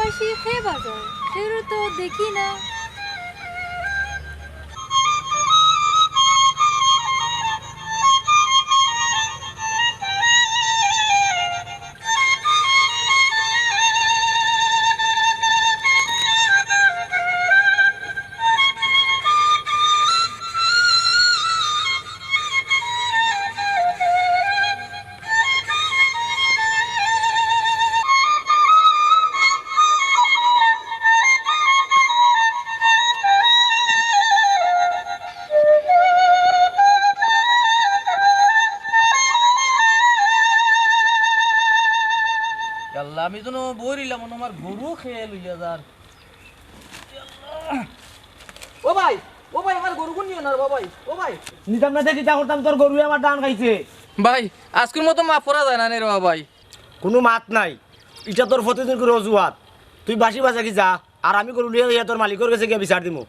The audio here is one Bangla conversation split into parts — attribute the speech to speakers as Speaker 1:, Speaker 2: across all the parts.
Speaker 1: বাসি খেয়ে বাজার সেগুলো তো দেখি না।
Speaker 2: আমি তো বইরিলাম আমার গরু খেয়ে লইয়া যার। ও ভাই আমার গরু কোন নিও না রে ভাই। ও ভাই
Speaker 3: নিতাম না দেখি তা করতাম, তোর গরু আমার ডান খাইছে।
Speaker 2: ভাই আজকের মতো মাফ করা যায় না রে ভাই।
Speaker 3: কোনো মাত নাই, এটা তোর প্রতিদিন করে অজুহাত। তুই বাসি বাসা কি যা, আর আমি গরু লিয়ে তোর মালিকের কাছে গিয়ে বিচার দিমু।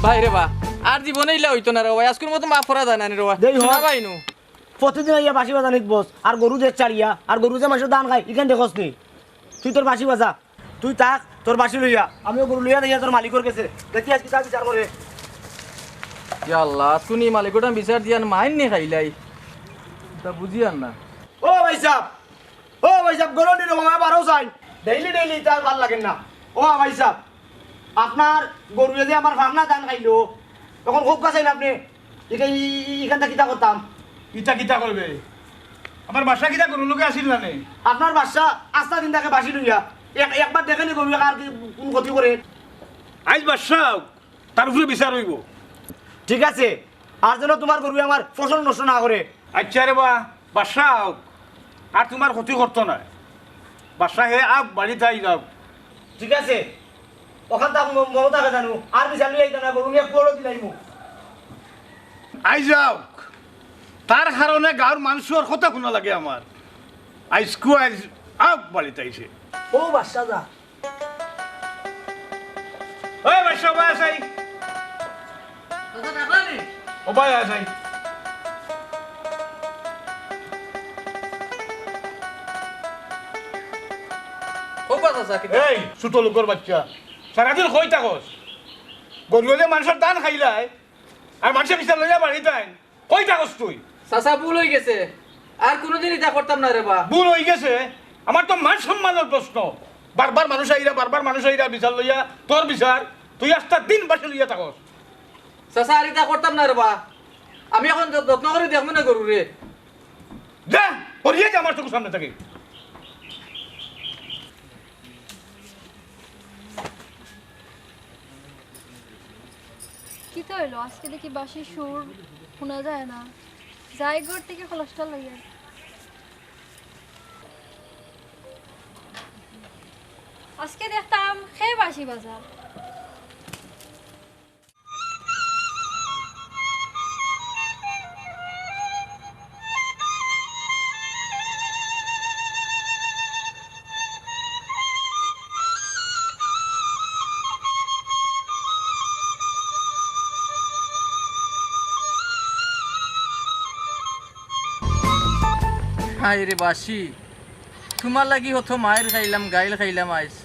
Speaker 2: ভাই রে বা আর জীবনে ইলা হইতো না রে ভাই, আজকের মতো মাফ করা যায় না রে
Speaker 3: দেই
Speaker 2: ভাই।
Speaker 3: হয়।
Speaker 2: ভাই নু
Speaker 3: প্রতিদিন ইয়া বাসি বাজা নিত বস, আর গরু যে চারিয়া, আর গরু যে মাসে দান খাই এখান দেখস নি। তুই তোর বাসি বাজা, তুই থাক তোর বাসি লইয়া, আমিও গরু লইয়া দিয়া তোর মালিকের কাছে দেখি আজকে তা বিচার করে।
Speaker 2: ইয়া আল্লাহ আজকুনি মালিকটা বিচার দিয়ান মাইন নি খাইলাই তা বুঝিয়ান না।
Speaker 3: ও ভাই সাহেব গরু নিল মামা বারো চাই ডেইলি তার ভাল লাগে না। ও ভাই সাহেব, আপনার গরু যদি আমার ভাঙনা দান খাইলো তখন খুব কাছেন আপনি এখান থেকে কিতা করতাম।
Speaker 4: কিতা করবে? আমার বাসা কিতা গরু লোকে আসিল না নে?
Speaker 3: আপনার বাসা আস্তা দিন তাকে বাসি লইয়া একবার দেখেনি গরু আর কি কোন ক্ষতি করে।
Speaker 4: আইজ বাসা তার উপরে বিচার হইব।
Speaker 3: ঠিক আছে, আর যেন তোমার গরু আমার ফসল নষ্ট না করে।
Speaker 4: আচ্ছা রে বা বাসা আর তোমার ক্ষতি করতো না। বাসা হে আপ বাড়িতে আই যাও।
Speaker 3: ঠিক আছে, ওখান থেকে মমতাকে জানো আর বিচার লইয়া না গরু নিয়ে পড়ো দিলাইমু।
Speaker 4: আই যাও, তার কারণে গাঁর মানুষের কথা শোনা লাগে আমার। আইসকু আইজ আপ বাড়িতে আইছে।
Speaker 3: ও বাসা যা
Speaker 4: ওই বাসা ভাই আসাই, ও ভাই আসাই।
Speaker 2: খুব কথা চাকি
Speaker 4: এই ছোট লোকের বাচ্চা সারাদিন কই থাকস? গরুলে মানুষের দান খাইলাই আর মানুষের বিচার লইয়া বাড়িতে আইন, কই থাকস তুই?
Speaker 2: চাচা ভুল হয়ে গেছে, আর কোনোদিন এটা করতাম না রে বা।
Speaker 4: ভুল হয়ে গেছে, আমার তো মান সম্মানের প্রশ্ন। বারবার মানুষ আইরা বিচার লইয়া তোর বিচার, তুই আস্তা দিন বাসে লইয়া থাকস।
Speaker 2: চাচা আর এটা করতাম না রে বা। আমি এখন যত্ন করে দেখবো না গরু রে।
Speaker 4: যা পড়িয়ে যা আমার চোখের সামনে থেকে।
Speaker 1: কি তো হইলো আজকে দেখি বাসির সুর শোনা যায় না। যাই ঘর থেকে খোলাসটা লাগে। আজকে দেখতাম খেয়ে বাসি বাজার।
Speaker 2: হাই রে বাসি, তোমার লাগি হতো মায়ের খাইলাম গাইল খাইলাম আইস,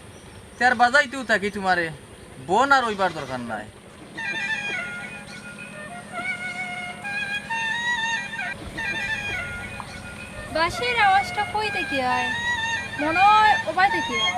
Speaker 2: তার বাজাইতেও থাকি তোমারে বোন আর ওইবার দরকার নাই।
Speaker 1: বাসির আওয়াজটা কই থেকে আয়, মনে হয় ওবাই থেকে আয়।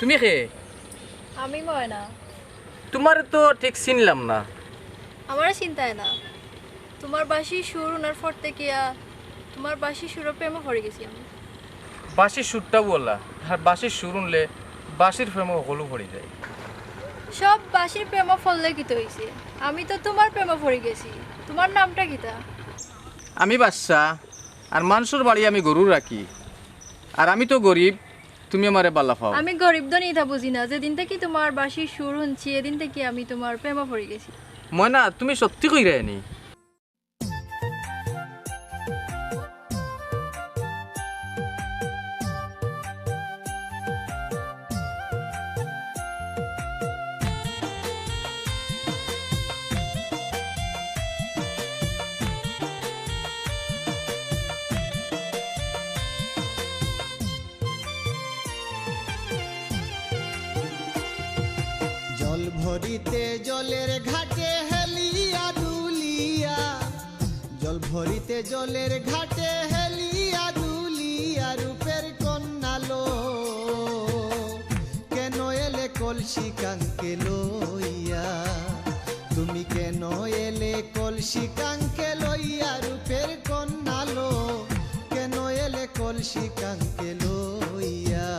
Speaker 2: তুমি কে?
Speaker 1: আমি ময়না।
Speaker 2: তোমার তো ঠিক চিনলাম না।
Speaker 1: আমারও চিন্তায় না, তোমার বাসির সুর ওনার ফট থেকে তোমার বাসির সুরের প্রেমে পড়ে গেছি আমি।
Speaker 2: বাসির সুরটা বললা, আর বাসির সুর উনলে বাসির প্রেমে হলু পড়ে যায়।
Speaker 1: সব বাসির প্রেমে ফললে কি তো হয়েছে, আমি তো তোমার প্রেমে পড়ে গেছি। তোমার নামটা কিতা?
Speaker 2: আমি বাচ্চা, আর মানুষের বাড়ি আমি গরু রাখি, আর আমি তো গরিব, তুমি আমারে বাল্লা পাও।
Speaker 1: আমি গরিব দন ইটা বুঝি না, যেদিন থেকে তোমার বাসির সুর শুনছি এদিন থেকে আমি তোমার প্রেমে পড়ে গেছি।
Speaker 2: ময়না তুমি সত্যি কইরা নি?
Speaker 5: ভরিতে জলের ঘাটে হেলিয়া দুলিয়া, জল ভরিতে জলের ঘাটে হেলিয়া দুলিয়া, রূপের কন্যালো কেন এলে কলসি কাঙ্কে লইয়া, তুমি কেন এলে কলসি কাঙ্কে লইয়া, রূপের কন্যালো কেন এলে কলসি কাঙ্কে লইয়া।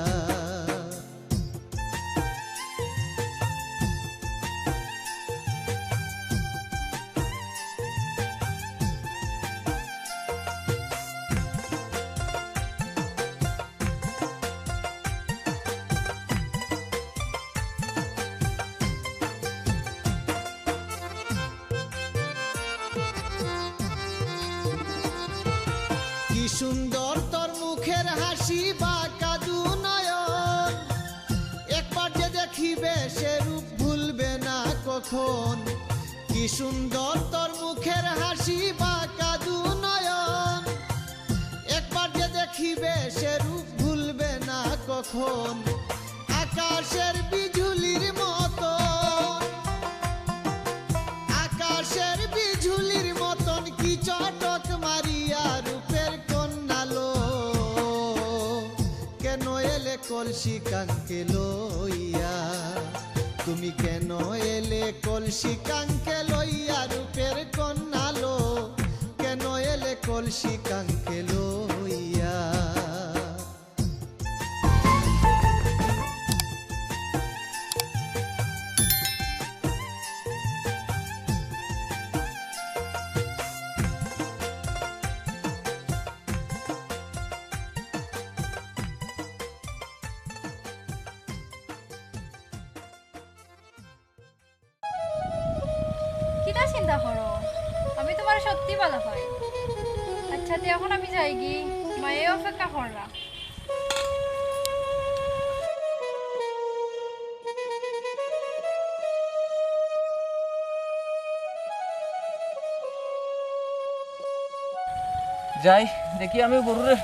Speaker 5: কি সুন্দর তোর মুখের হাসি বাঁকা দু নয়ন, একবার যে দেখিবে সে রূপ ভুলবে না কখন। কি সুন্দর তোর মুখের হাসি বাঁকা দু নয়ন, একবার যে দেখিবে সে রূপ ভুলবে না কখন। আকাশের বিজুলির মতন, আকাশের বিজুলির মতন কি চটক মারিয়া, রূপের কন্যালো কেন এলে কলসি কাঙ্কে লইয়া, তুমি কেন এলে কলসি কাঙ্কে লইয়া, রূপের কন্যালো কেন এলে কলসি কাঙ্কে লইয়া।
Speaker 1: কিটা চিন্তা করো, আমি তোমার সত্যি ভালো হয়। আচ্ছা তো এখন আমি যাই গি, মায়ে অপেক্ষা কররা।
Speaker 2: যাই দেখি আমি গরুরে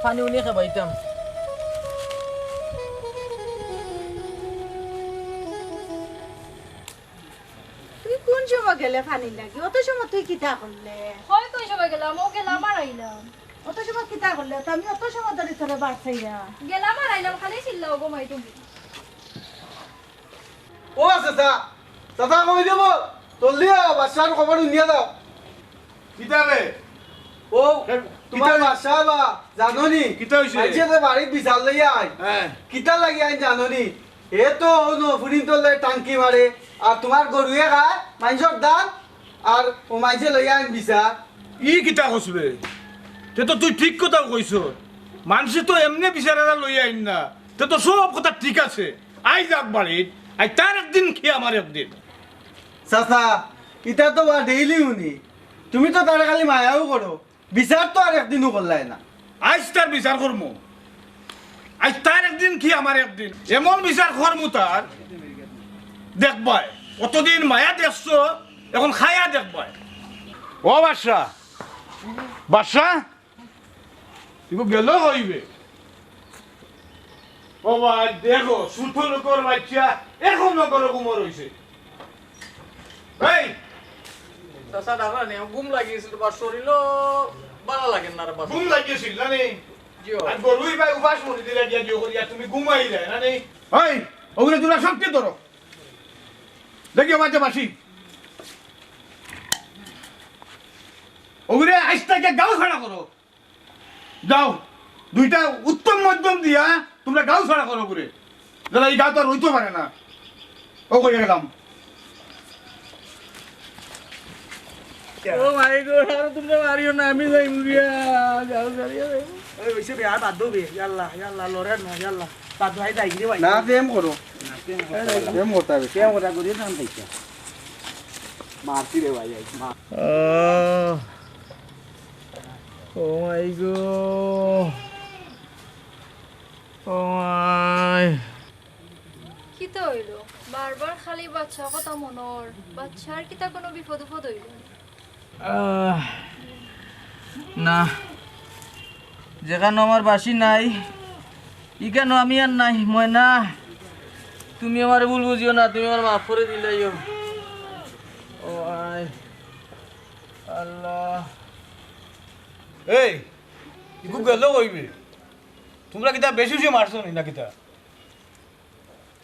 Speaker 2: পানি উনি খাবাইতাম।
Speaker 6: তুই কোন সময় গেলে পানি লাগি? অত সময় তুই কিতা করলে?
Speaker 1: হয় কই সবাই গেলাম, ও গেলাম আর আইলাম।
Speaker 6: অত সময় কিতা করলে? তো আমি অত সময় ধরে তোরে বাড়ছাই না।
Speaker 1: গেলাম আর আইলাম, খালি চিল্লাও গো মাই তুমি।
Speaker 3: ও চাচা, চাচা কই দেব তলিয়া বাসার খবর নিয়ে দাও।
Speaker 4: কিতাবে
Speaker 3: ও তোমার বাসা বা জাননি
Speaker 4: কিতা হইছে?
Speaker 3: আইছে তো বাড়িত বিচার লইয়া আই।
Speaker 4: হ্যাঁ
Speaker 3: কিতা লাগি আই জাননি, এ তো নফুরিন তলে টাঙ্কি মারে আর তোমার গরুয়ে খায় মানুষের দান আর ও মাইছে লইয়া আইন বিচার।
Speaker 4: ই কিতা কসবে, তে তো তুই ঠিক কথা কইছ। মানুষে তো এমনি বিচারা লই আইন না, তে তো সব কথা ঠিক আছে। আই যাক বাড়িত, আই তার একদিন খেয়ে আমার একদিন।
Speaker 3: চাচা ইটা তো ডেইলি শুনি, তুমি তো তার খালি মায়াও করো, বিচার তো আর একদিনও করলাই না।
Speaker 4: আজ তার বিচার করমু, আজ তার একদিন কি আমার একদিন, এমন বিচার করমু তার দেখবাই। কতদিন মায়া দেখছো, এখন খায়া দেখবাই। ও বাদশা, বাদশা তুমি গেল হইবে। ও ভাই দেখো সুতো লোকর বাচ্চা এখন নগর কুমর হইছে। এই
Speaker 2: চাচা দাদা নে ঘুম লাগিয়েছিল বা শরীরও ভালো লাগে না রে বাবা।
Speaker 4: ঘুম লাগিয়েছিল না নেই?
Speaker 2: জিও
Speaker 4: আর গরুই ভাই উপাস মরে দিলে গিয়া জিও করিয়া তুমি ঘুমাই যায় না নেই? ওই ওগুলো তোরা শক্তি ধরো, দেখি বাচ্চা বাসি ওগুলো আইসটাকে গাও ছাড়া করো। যাও দুইটা উত্তম মধ্যম দিয়া তোমরা গাও ছাড়া করো করে, যারা এই গাও তো আর রইতে পারে না। ও করে গেলাম।
Speaker 2: ও মাই গড, আর তুমি মারিও না, আমি যাই মুরিয়া যাও সারিয়া যাই।
Speaker 3: ওই হইছে বে আর বাদ দবে ইয়াল্লা ইয়াল্লা লরে না ইয়াল্লা বাদ ভাই যাই গিয়ে ভাই না প্রেম করো, প্রেম করতে হবে, প্রেম করা করিয়ে নাম দেখতে মারতি রে ভাই মা।
Speaker 2: ও মাই গড, ও মাই।
Speaker 1: কি তো হইলো, বারবার খালি বাচ্চা কথা মনর, বাচ্চার কিতা কোনো বিপদ উপদ হইল?
Speaker 2: না, যেখানে আমার বাসি নাই ইখানো আমি আর নাই ময়না। তুমি আমার ভুল বুঝিও না, তুমি আমার মাফ করে দিলাইও। ও আয় আল্লাহ।
Speaker 4: এই ইকু গেল কইবে তোমরা কিতা বেশি বেশি মারছো নি না কিতা?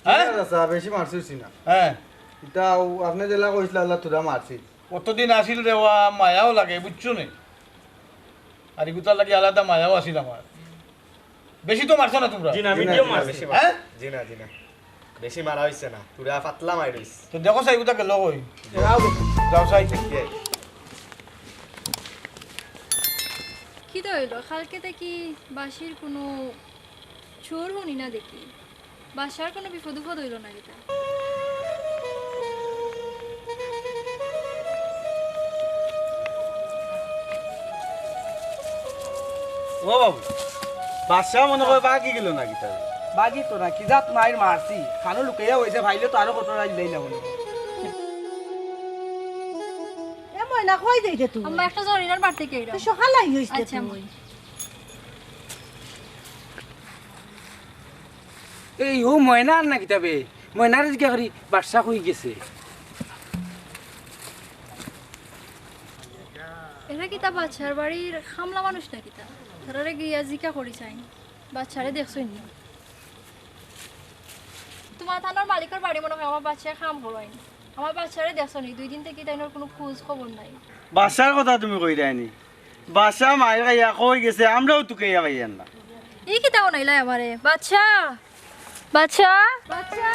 Speaker 4: হ্যাঁ
Speaker 3: বেশি মারছি না
Speaker 4: হ্যাঁ
Speaker 3: এটা আপনি জেলা কইছিল আল্লাহ তোরা মারছি
Speaker 4: কতদিন আসিল রেওয়া মায়াও লাগে বুঝছো নি? আর ইগুতার লাগে আলাদা মায়াও আসিল আমার। বেশি তো মারছো না তোমরা? হ্যাঁ
Speaker 3: বেশি মারা হইছে না তোরা পাতলা মারিস
Speaker 4: তো দেখো সাই ইগুতা গেল কই যাও সাই
Speaker 1: কি তো হইলো কালকে দেখি বাসির কোনো চোর হনি না দেখি, বাসার কোনো বিপদ উপদ হইল না এটা।
Speaker 3: ও বাবু বাদশাহ মনে করে বাকি গেল না কি তার
Speaker 7: বাজি তো না কি জাত মায়ের মারছি খানো লুকাইয়া হয়েছে ভাইলে তো আরো কত রাজলেই না মনে
Speaker 6: এ ময়না কই দেইতে তুই
Speaker 1: আমরা একটা জরিনার বার থেকে এলাম।
Speaker 6: তুই সকাল আই হইছে
Speaker 1: আচ্ছা
Speaker 6: তুই
Speaker 1: মই
Speaker 7: এই ও ময়না আর না কিতাবে ময়নার জিজ্ঞা করি বাদশা হয়ে গেছে
Speaker 1: এরা কি তা বাচ্চার বাড়ির খামলা মানুষ নাকি তা তারা গিয়া জিকা করি চাই বাচ্চারে দেখছই না। তোমার থানার মালিকের বাড়ি মনে হয় আমার বাচ্চা খাম হওয়াইনি, আমার বাচ্চারে দেখছো নি 2 দিন থেকে তাই কোনো খোঁজ খবর নাই।
Speaker 3: বাসার কথা তুমি কই দেয়নি বাসা মায়ের গাইয়া কই গেছে আমরাও তোকে ইয়া ভাইয়ান না
Speaker 1: এই কি তাও নাইলাই আমারে বাচ্চা বাচ্চা বাচ্চা